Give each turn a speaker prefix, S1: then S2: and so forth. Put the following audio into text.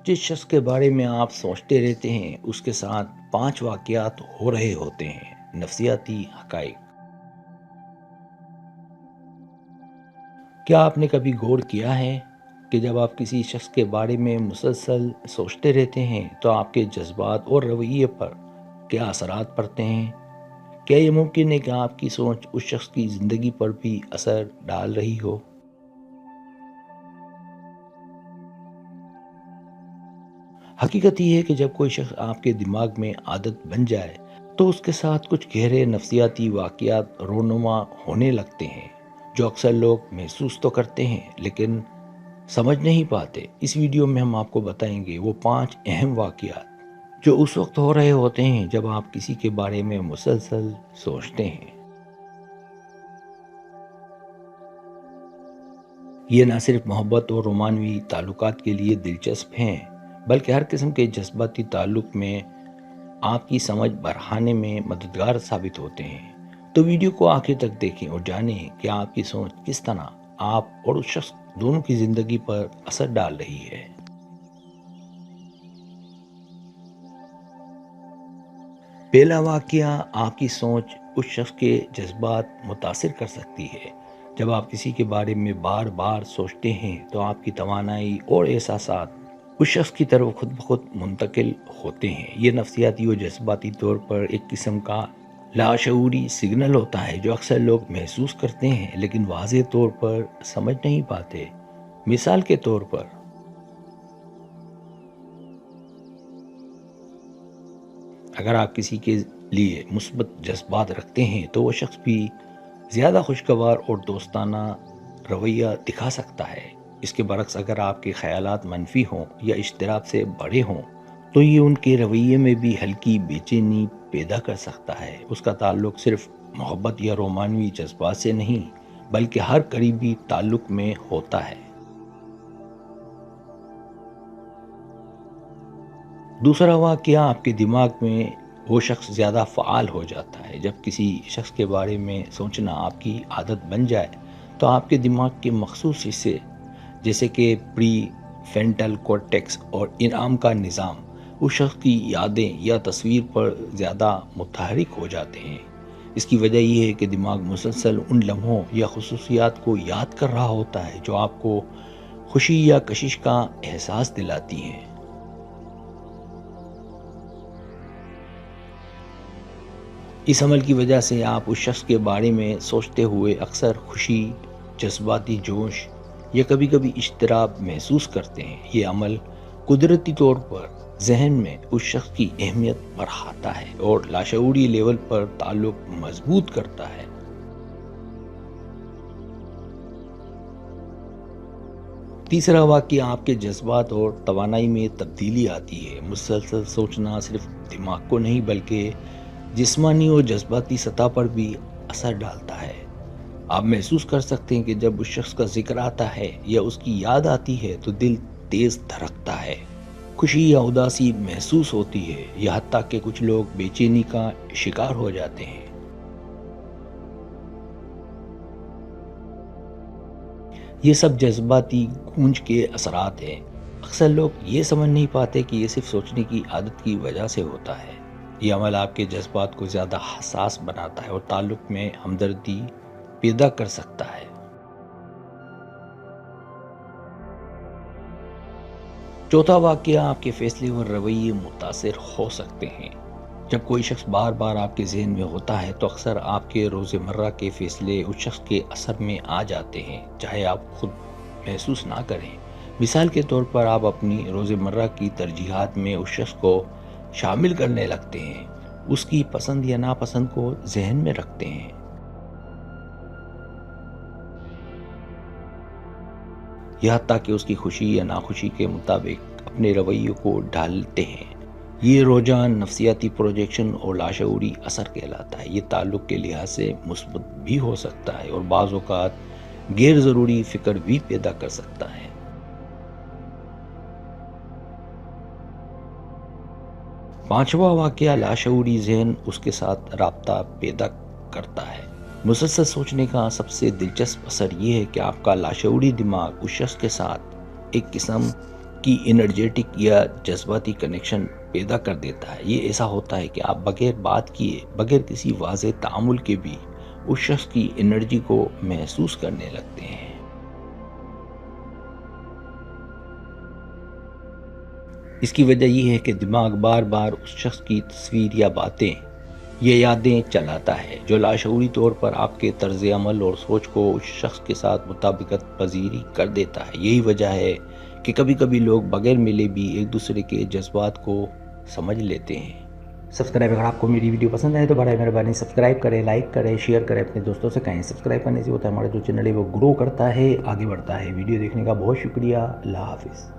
S1: जिस शख्स के बारे में आप सोचते रहते हैं उसके साथ 5 वाक़यात हो रहे होते हैं। नफ्सियाती हक़ाइक़। क्या आपने कभी गौर किया है कि जब आप किसी शख्स के बारे में मुसलसल सोचते रहते हैं तो आपके जज्बात और रवैये पर क्या असरात पड़ते हैं? क्या ये मुमकिन है कि आपकी सोच उस शख्स की ज़िंदगी पर भी असर डाल रही हो? हकीकत ये है कि जब कोई शख्स आपके दिमाग में आदत बन जाए तो उसके साथ कुछ गहरे नफ्सियाती वाक़यात रोनुमा होने लगते हैं, जो अक्सर लोग महसूस तो करते हैं लेकिन समझ नहीं पाते। इस वीडियो में हम आपको बताएंगे वो 5 अहम वाक़यात जो उस वक्त हो रहे होते हैं जब आप किसी के बारे में मुसलसल सोचते हैं। ये न सिर्फ मोहब्बत और रोमानवी ताल्लुकात के लिए दिलचस्प हैं, बल्कि हर किस्म के जज्बाती ताल्लुक में आपकी समझ बढ़ाने में मददगार साबित होते हैं। तो वीडियो को आखिर तक देखें और जानें कि आपकी सोच किस तरह आप और उस शख्स दोनों की ज़िंदगी पर असर डाल रही है। पहला वाक़या, आपकी सोच उस शख्स के जज्बात मुतासिर कर सकती है। जब आप किसी के बारे में बार बार सोचते हैं तो आपकी तवानाई और एहसासात उस शख्स की तरफ खुद ब खुद मुंतकिल होते हैं। ये नफ्सियाती और जज्बाती तौर पर एक किस्म का लाशऊरी सिग्नल होता है जो अक्सर लोग महसूस करते हैं लेकिन वाज़ेह तौर पर समझ नहीं पाते। मिसाल के तौर पर, अगर आप किसी के लिए मुस्बत जज्बात रखते हैं तो वो शख्स भी ज़्यादा खुशगवार और दोस्ताना रवैया दिखा सकता है। इसके बरक्स, अगर आपके ख़यालात मनफी हों या इश्तिराब से बड़े हों तो ये उनके रवैये में भी हल्की बेचैनी पैदा कर सकता है। उसका ताल्लुक सिर्फ मोहब्बत या रोमानवी जज्बात से नहीं बल्कि हर करीबी ताल्लुक में होता है। दूसरा वाक़या, आपके दिमाग में वो शख्स ज़्यादा फ़ाल हो जाता है। जब किसी शख्स के बारे में सोचना आपकी आदत बन जाए तो आपके दिमाग के मखसूस हिस्से जैसे कि प्री फ्रंटल कॉर्टेक्स और इनाम का निज़ाम उस शख्स की यादें या तस्वीर पर ज़्यादा मुतहरिक हो जाते हैं। इसकी वजह यह है कि दिमाग मुसलसल उन लम्हों या खुसूसियात को याद कर रहा होता है जो आपको खुशी या कशिश का एहसास दिलाती हैं। इस अमल की वजह से आप उस शख्स के बारे में सोचते हुए अक्सर खुशी, जज्बाती जोश या कभी कभी इश्तिराब महसूस करते हैं। ये अमल कुदरती तौर पर जहन में उस शख्स की अहमियत बढ़ाता है और लाशऊरी लेवल पर ताल्लुक मजबूत करता है। तीसरा वाक़या, आपके जज्बात और तवानाई में तब्दीली आती है। मुसलसल सोचना सिर्फ दिमाग को नहीं बल्कि जिस्मानी और जज्बाती सतह पर भी असर डालता है। आप महसूस कर सकते हैं कि जब उस शख्स का जिक्र आता है या उसकी याद आती है तो दिल तेज धड़कता है, खुशी या उदासी महसूस होती है, यहाँ तक कि कुछ लोग बेचैनी का शिकार हो जाते हैं। ये सब जज्बाती गूंज के असरात हैं। अक्सर लोग ये समझ नहीं पाते कि ये सिर्फ सोचने की आदत की वजह से होता है। ये अमल आपके जज्बात को ज़्यादा हसास बनाता है और ताल्लुक में हमदर्दी पैदा कर सकता है। चौथा वाक़या, आपके फैसले और रवैये मुतासिर हो सकते हैं। जब कोई शख्स बार बार आपके जहन में होता है तो अक्सर आपके रोज़मर्रा के फैसले उस शख्स के असर में आ जाते हैं, चाहे आप खुद महसूस ना करें। मिसाल के तौर पर, आप अपनी रोज़मर्रा की तरजीहात में उस शख्स को शामिल करने लगते हैं, उसकी पसंद या नापसंद को जहन में रखते हैं। यहाँ तक कि उसकी खुशी या नाखुशी के मुताबिक अपने रवैये को ढालते हैं। ये रोजान नफ्सियाती प्रोजेक्शन और लाशऊरी असर कहलाता है। ये ताल्लुक के लिहाज से मुस्बत भी हो सकता है और बाज़ औक़ात गैर ज़रूरी फ़िक्र भी पैदा कर सकता है। पांचवा वाक़या, लाशऊरी ज़हन उसके साथ राब्ता पैदा करता है। मुसलसल सोचने का सबसे दिलचस्प असर ये है कि आपका लाशऊरी दिमाग उस शख्स के साथ एक किस्म کی انرجیٹک یا جذباتی کنیکشن پیدا کر دیتا ہے۔ یہ ایسا ہوتا ہے کہ آپ بغیر بات کیے، بغیر کسی واضح تعامل کے بھی اس شخص کی انرجی کو محسوس کرنے لگتے ہیں۔ اس کی وجہ یہ ہے کہ دماغ بار بار اس شخص کی تصویر یا باتیں یا یادیں چلاتا ہے، جو لاشعوری طور پر آپ کے طرز عمل اور سوچ کو اس شخص کے ساتھ مطابقت پذیری کر دیتا ہے۔ یہی وجہ ہے کہ کبھی کبھی لوگ بغیر ملے بھی ایک دوسرے کے جذبات کو سمجھ لیتے ہیں۔ سبسکرائب، اگر آپ کو میری ویڈیو پسند آئے تو برائے مہربانی سبسکرائب کریں، لائک کریں، شیئر کریں، اپنے دوستوں سے کہیں۔ سبسکرائب کرنے سے ہوتا ہے ہمارا جو چینل ہے وہ گرو کرتا ہے، آگے بڑھتا ہے۔ ویڈیو دیکھنے کا بہت شکریہ۔ اللہ حافظ۔